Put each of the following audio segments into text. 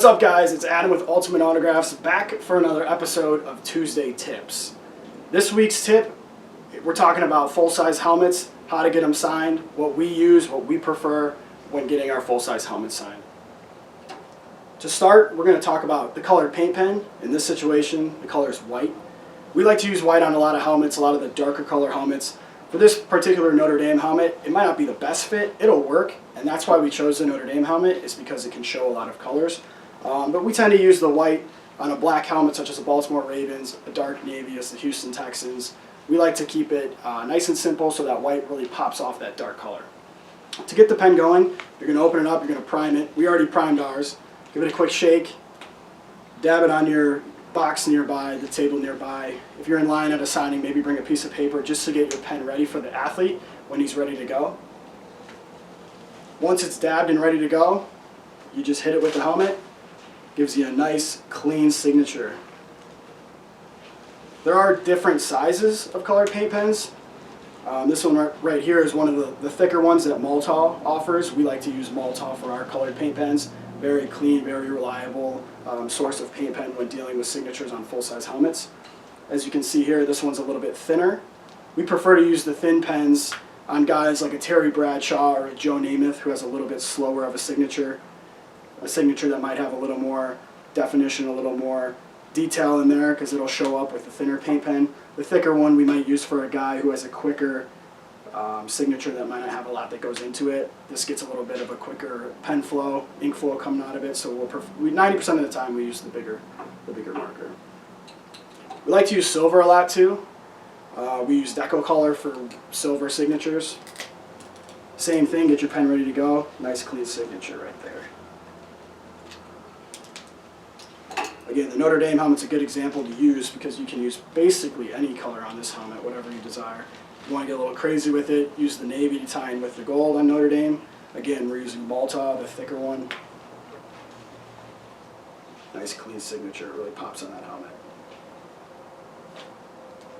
What's up, guys? It's Adam with Ultimate Autographs, back for another episode of Tuesday Tips. This week's tip, we're talking about full-size helmets, how to get them signed, what we use, what we prefer when getting our full-size helmet signed. To start, we're going to talk about the colored paint pen. In this situation, the color is white. We like to use white on a lot of helmets, a lot of the darker color helmets. For this particular Notre Dame helmet, it might not be the best fit. It'll work, and that's why we chose the Notre Dame helmet, is because it can show a lot of colors. But we tend to use the white on a black helmet such as the Baltimore Ravens, a dark navy as the Houston Texans. We like to keep it nice and simple so that white really pops off that dark color. To get the pen going, you're going to open it up, you're going to prime it. We already primed ours. Give it a quick shake, dab it on your box nearby, the table nearby. If you're in line at a signing, maybe bring a piece of paper just to get your pen ready for the athlete when he's ready to go. Once it's dabbed and ready to go, you just hit it with the helmet. Gives you a nice, clean signature. There are different sizes of colored paint pens. This one right here is one of the thicker ones that Maltol offers. We like to use Maltol for our colored paint pens. Very clean, very reliable source of paint pen when dealing with signatures on full-size helmets. As you can see here, this one's a little bit thinner. We prefer to use the thin pens on guys like a Terry Bradshaw or a Joe Namath, who has a little bit slower of a signature that might have a little more definition, a little more detail in there, because it'll show up with the thinner paint pen. The thicker one we might use for a guy who has a quicker signature that might not have a lot that goes into it. This gets a little bit of a quicker pen flow, ink flow coming out of it, so 90% of the time we use the bigger marker. We like to use silver a lot too. We use Deco Color for silver signatures. Same thing, get your pen ready to go. Nice clean signature right there. Again, the Notre Dame helmet's a good example to use because you can use basically any color on this helmet, whatever you desire. If you want to get a little crazy with it, use the navy to tie in with the gold on Notre Dame. Again, we're using Malta, the thicker one. Nice clean signature, it really pops on that helmet.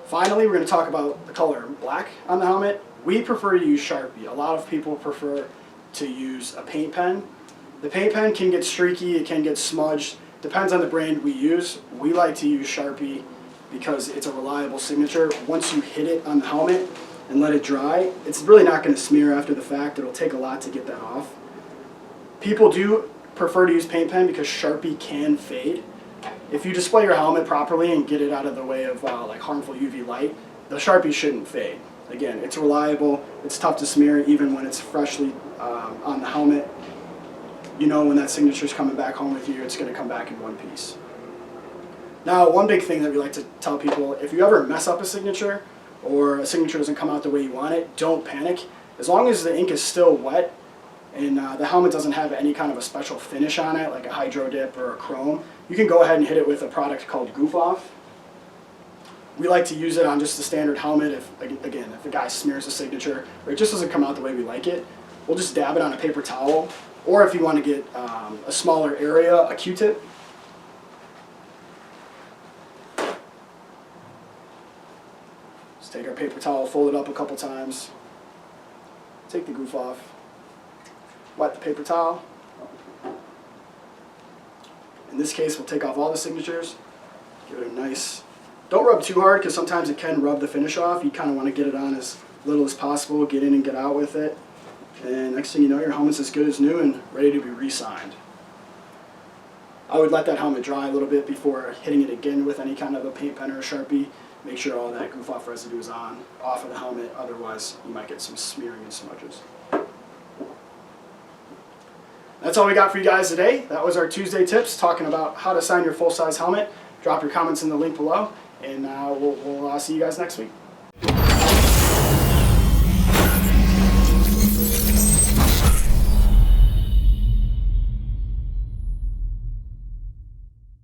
Finally, we're going to talk about the color black on the helmet. We prefer to use Sharpie. A lot of people prefer to use a paint pen. The paint pen can get streaky, it can get smudged. Depends on the brand we use. We like to use Sharpie because it's a reliable signature. Once you hit it on the helmet and let it dry, it's really not going to smear after the fact. It'll take a lot to get that off. People do prefer to use paint pen because Sharpie can fade. If you display your helmet properly and get it out of the way of like harmful UV light, the Sharpie shouldn't fade. Again, it's reliable. It's tough to smear even when it's freshly on the helmet. You know when that signature is coming back home with you, it's going to come back in one piece. Now, one big thing that we like to tell people, if you ever mess up a signature or a signature doesn't come out the way you want it, don't panic. As long as the ink is still wet and the helmet doesn't have any kind of a special finish on it, like a hydro dip or a chrome, you can go ahead and hit it with a product called Goof Off. We like to use it on just the standard helmet. If a guy smears a signature or it just doesn't come out the way we like it, we'll just dab it on a paper towel. Or if you want to get a smaller area, a Q-tip. Just take our paper towel, fold it up a couple times, take the goof off, wet the paper towel. In this case, we'll take off all the signatures, give it a nice, don't rub too hard because sometimes it can rub the finish off. You kind of want to get it on as little as possible, get in and get out with it. And next thing you know, your helmet's as good as new and ready to be re-signed. I would let that helmet dry a little bit before hitting it again with any kind of a paint pen or a Sharpie. Make sure all that goof off residue is off of the helmet, otherwise you might get some smearing and smudges. That's all we got for you guys today. That was our Tuesday tips talking about how to sign your full-size helmet. Drop your comments in the link below, and we'll see you guys next week.